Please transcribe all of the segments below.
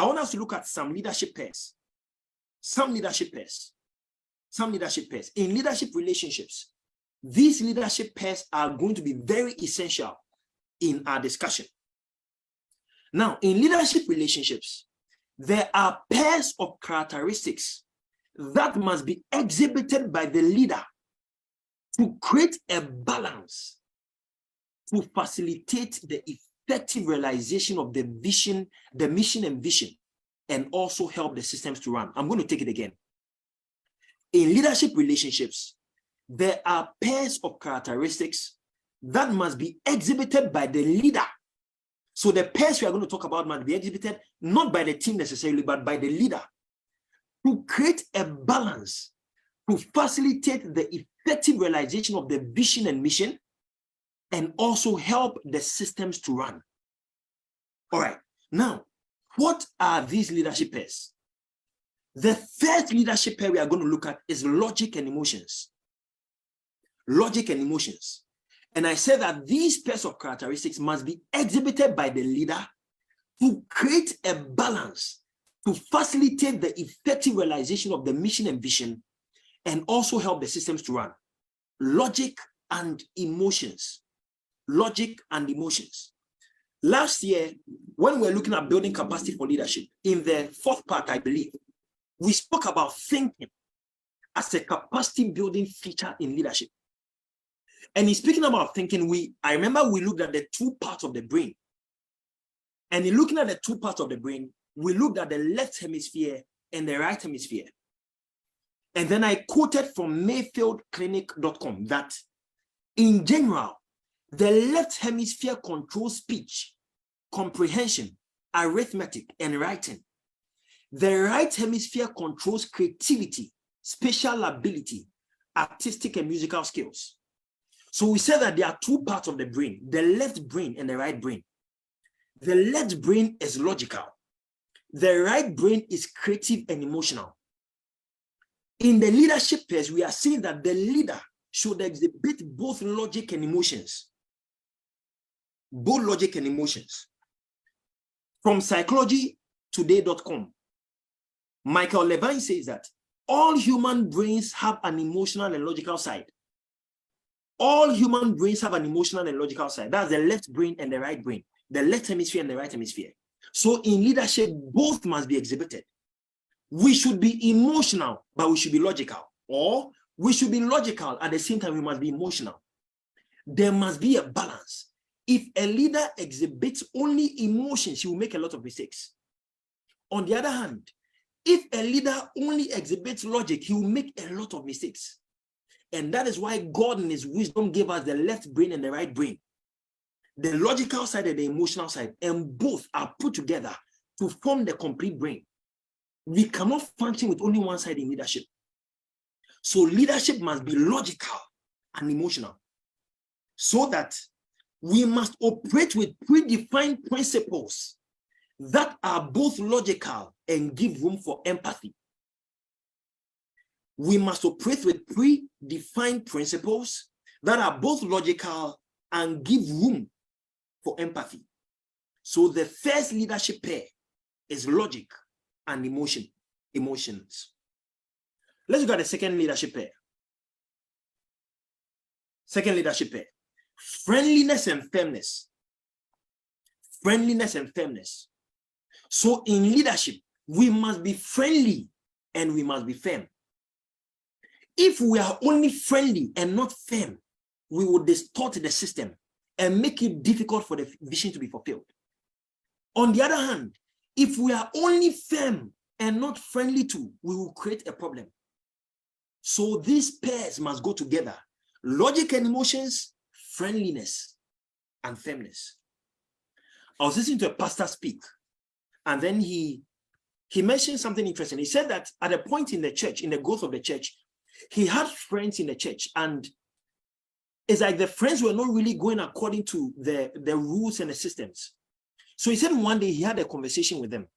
I want us to look at some leadership pairs. Some leadership pairs. In leadership relationships, these leadership pairs are going to be very essential in our discussion. Now, in leadership relationships, there are pairs of characteristics that must be exhibited by the leader to create a balance, to facilitate the effective realization of the vision, the mission and vision, and also help the systems to run. I'm going to take it again. In leadership relationships, there are pairs of characteristics that must be exhibited by the leader. So the pairs we are going to talk about must be exhibited not by the team necessarily, but by the leader, to create a balance, to facilitate the effective realization of the vision and mission, and also help the systems to run. All right. Now, what are these leadership pairs? The first leadership pair we are going to look at is logic and emotions. Logic and emotions. And I said that these pairs of characteristics must be exhibited by the leader to create a balance, to facilitate the effective realization of the mission and vision, and also help the systems to run. Logic and emotions. Logic and emotions. Last year, when we were looking at building capacity for leadership, in the fourth part, I believe, we spoke about thinking as a capacity building feature in leadership. And in speaking about thinking, I remember we looked at the two parts of the brain. And in looking at the two parts of the brain, we looked at the left hemisphere and the right hemisphere. And then I quoted from mayfieldclinic.com that in general, the left hemisphere controls speech, comprehension, arithmetic, and writing. The right hemisphere controls creativity, spatial ability, artistic and musical skills. So we said that there are two parts of the brain, the left brain and the right brain. The left brain is logical. The right brain is creative and emotional. In the leadership pairs, we are saying that the leader should exhibit both logic and emotions. Both logic and emotions. From psychologytoday.com, Michael Levine says that all human brains have an emotional and logical side. All human brains have an emotional and logical side. That's the left brain and the right brain, the left hemisphere and the right hemisphere. So in leadership, both must be exhibited. We should be emotional, but we should be logical. Or we should be logical at the same time, we must be emotional. There must be a balance. If a leader exhibits only emotions, he will make a lot of mistakes. On the other hand, if a leader only exhibits logic, he will make a lot of mistakes. And that is why God in his wisdom gave us the left brain and the right brain. The logical side and the emotional side, and both are put together to form the complete brain. We cannot function with only one side in leadership. So leadership must be logical and emotional, so that we must operate with predefined principles that are both logical and give room for empathy. We must operate with predefined principles that are both logical and give room for empathy. So the first leadership pair is logic and emotions. Let's look at the second leadership pair. Second leadership pair. Friendliness and firmness. Friendliness and firmness. So in leadership, we must be friendly and we must be firm. If we are only friendly and not firm, we will distort the system and make it difficult for the vision to be fulfilled. On the other hand, if we are only firm and not friendly too, we will create a problem. So these pairs must go together. Logic and emotions, friendliness and firmness. I was listening to a pastor speak, and then he mentioned something interesting. He said that at a point in the church, in the growth of the church, he had friends in the church, and it's like the friends were not really going according to the rules and the systems. So he said one day he had a conversation with them,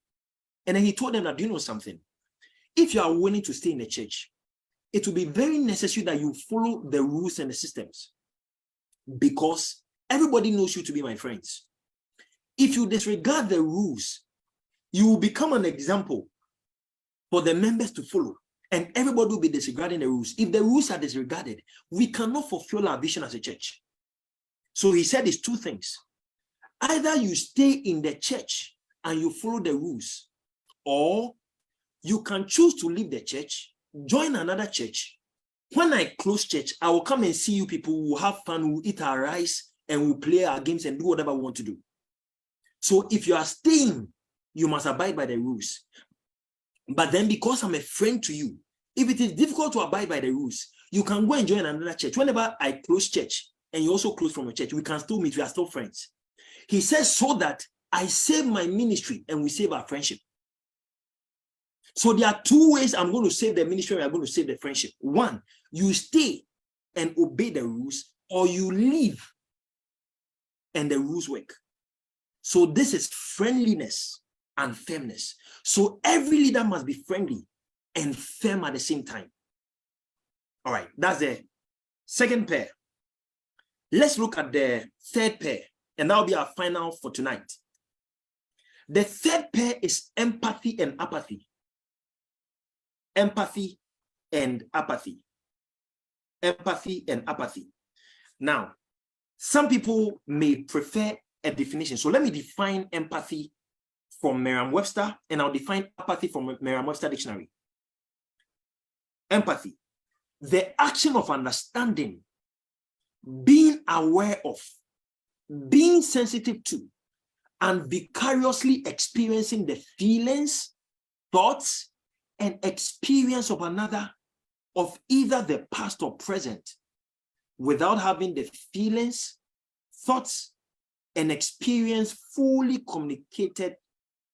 and then he told them that, do you know something? If you are willing to stay in the church, it will be very necessary that you follow the rules and the systems, because everybody knows you to be my friends. If you disregard the rules, you will become an example for the members to follow, and everybody will be disregarding the rules. If the rules are disregarded, we cannot fulfill our vision as a church. So he said it's two things. Either you stay in the church and you follow the rules, or you can choose to leave the church, join another church. When I close church, I will come and see you people who will have fun, who will eat our rice, and we'll play our games and do whatever we want to do. So if you are staying, you must abide by the rules. But then because I'm a friend to you, if it is difficult to abide by the rules, you can go and join another church. Whenever I close church and you also close from a church, we can still meet. We are still friends. He says so that I save my ministry and we save our friendship. So there are two ways I'm going to save the ministry and I'm going to save the friendship. One, you stay and obey the rules, or you leave and the rules work. So this is friendliness and firmness. So every leader must be friendly and firm at the same time. All right, that's the second pair. Let's look at the third pair, and that'll be our final for tonight. The third pair is empathy and apathy. Empathy and apathy. Empathy and apathy. Now, some people may prefer a definition. So let me define empathy from Merriam-Webster, and I'll define apathy from Merriam-Webster dictionary. Empathy, the action of understanding, being aware of, being sensitive to, and vicariously experiencing the feelings, thoughts, and experience of another, of either the past or present, without having the feelings, thoughts, and experience fully communicated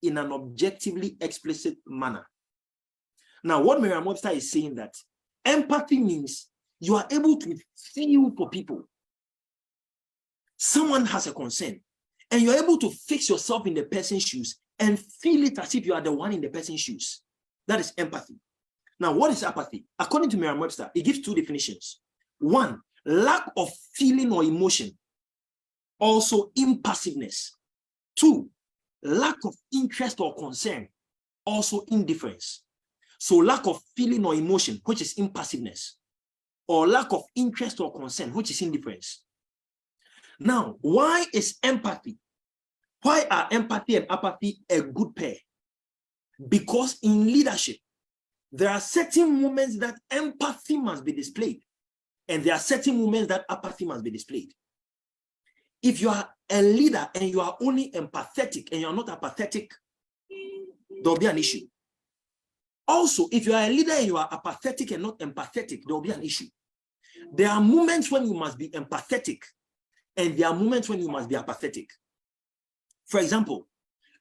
in an objectively explicit manner. Now, what Merriam-Webster is saying that empathy means you are able to feel for people. Someone has a concern, and you're able to fix yourself in the person's shoes and feel it as if you are the one in the person's shoes. That is empathy. Now, what is apathy? According to Merriam-Webster, it gives two definitions. One, lack of feeling or emotion. Also, impassiveness. Two, lack of interest or concern. Also, indifference. So, lack of feeling or emotion, which is impassiveness, or lack of interest or concern, which is indifference. Now, why is empathy? Why are empathy and apathy a good pair? Because in leadership, there are certain moments that empathy must be displayed, and there are certain moments that apathy must be displayed. If you are a leader and you are only empathetic and you are not apathetic, there will be an issue. Also, if you are a leader and you are apathetic and not empathetic, there will be an issue. There are moments when you must be empathetic, and there are moments when you must be apathetic. For example,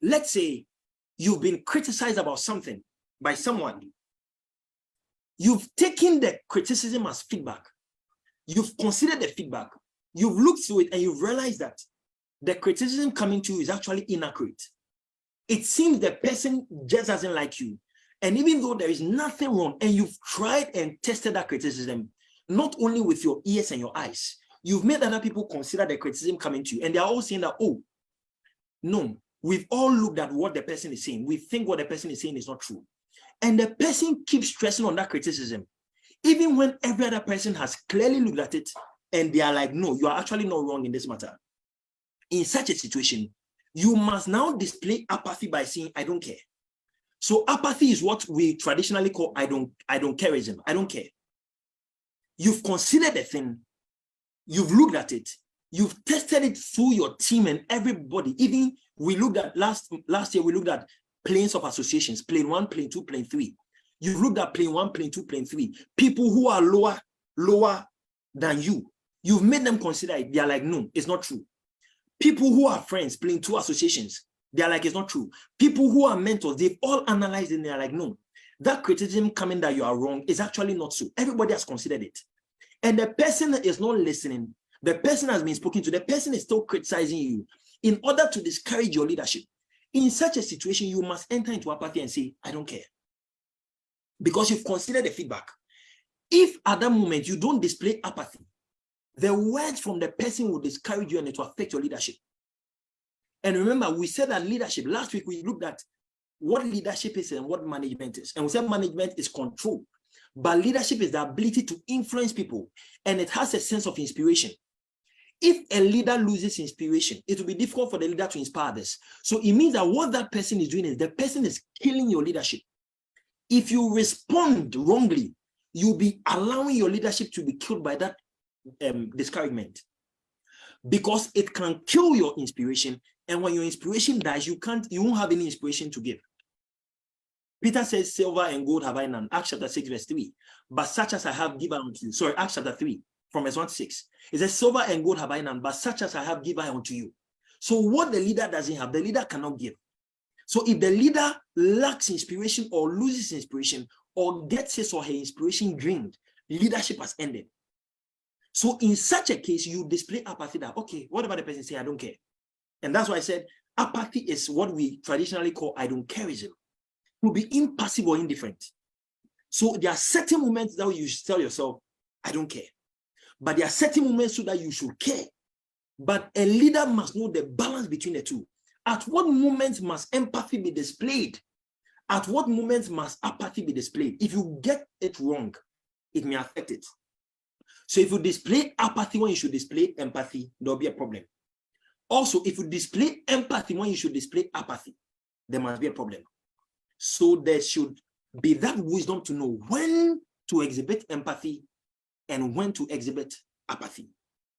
let's say you've been criticized about something by someone. You've taken the criticism as feedback. You've considered the feedback. You've looked through it and you've realized that the criticism coming to you is actually inaccurate. It seems the person just doesn't like you. And even though there is nothing wrong, and you've tried and tested that criticism, not only with your ears and your eyes, you've made other people consider the criticism coming to you. And they're all saying that, oh, no, we've all looked at what the person is saying. We think what the person is saying is not true. And the person keeps stressing on that criticism, even when every other person has clearly looked at it and they are like, no, you are actually not wrong in this matter. In such a situation, you must now display apathy by saying, I don't care. So apathy is what we traditionally call I don't careism. I don't care. You've considered the thing, you've looked at it, you've tested it through your team and everybody. Even we looked at last year, we looked at planes of associations, plane 1, plane 2, plane 3. You've looked at plane 1, plane 2, plane 3. People who are lower than you. You've made them consider it. They are like, no, it's not true. People who are friends, plane 2 associations, they are like, it's not true. People who are mentors, they've all analyzed it and they're like, no, that criticism coming that you are wrong is actually not so. Everybody has considered it. And the person is not listening. The person has been spoken to. The person is still criticizing you in order to discourage your leadership. In such a situation, you must enter into apathy and say, I don't care. Because you've considered the feedback. If at that moment you don't display apathy, the words from the person will discourage you and it will affect your leadership. And remember, we said that leadership, last week we looked at what leadership is and what management is. And we said management is control, but leadership is the ability to influence people, and it has a sense of inspiration. If a leader loses inspiration, it will be difficult for the leader to inspire others. So it means that what that person is doing is the person is killing your leadership. If you respond wrongly, you'll be allowing your leadership to be killed by that discouragement, because it can kill your inspiration. And when your inspiration dies, you won't have any inspiration to give. Peter says, silver and gold have I none. Acts chapter 6, verse 3. But such as I have given unto you. Sorry, Acts chapter 3. From verse 1 to 6. It says, silver and gold have I none, but such as I have given unto you. So what the leader doesn't have, the leader cannot give. So if the leader lacks inspiration or loses inspiration or gets his or her inspiration drained, leadership has ended. So in such a case, you display apathy that, okay, whatever the person say, I don't care. And that's why I said apathy is what we traditionally call I don't careism. To be impassive or indifferent. So there are certain moments that you should tell yourself, I don't care. But there are certain moments so that you should care. But a leader must know the balance between the two. At what moments must empathy be displayed? At what moments must apathy be displayed? If you get it wrong, it may affect it. So if you display apathy when you should display empathy, there'll be a problem. Also, if you display empathy when you should display apathy, there must be a problem. So there should be that wisdom to know when to exhibit empathy and when to exhibit apathy.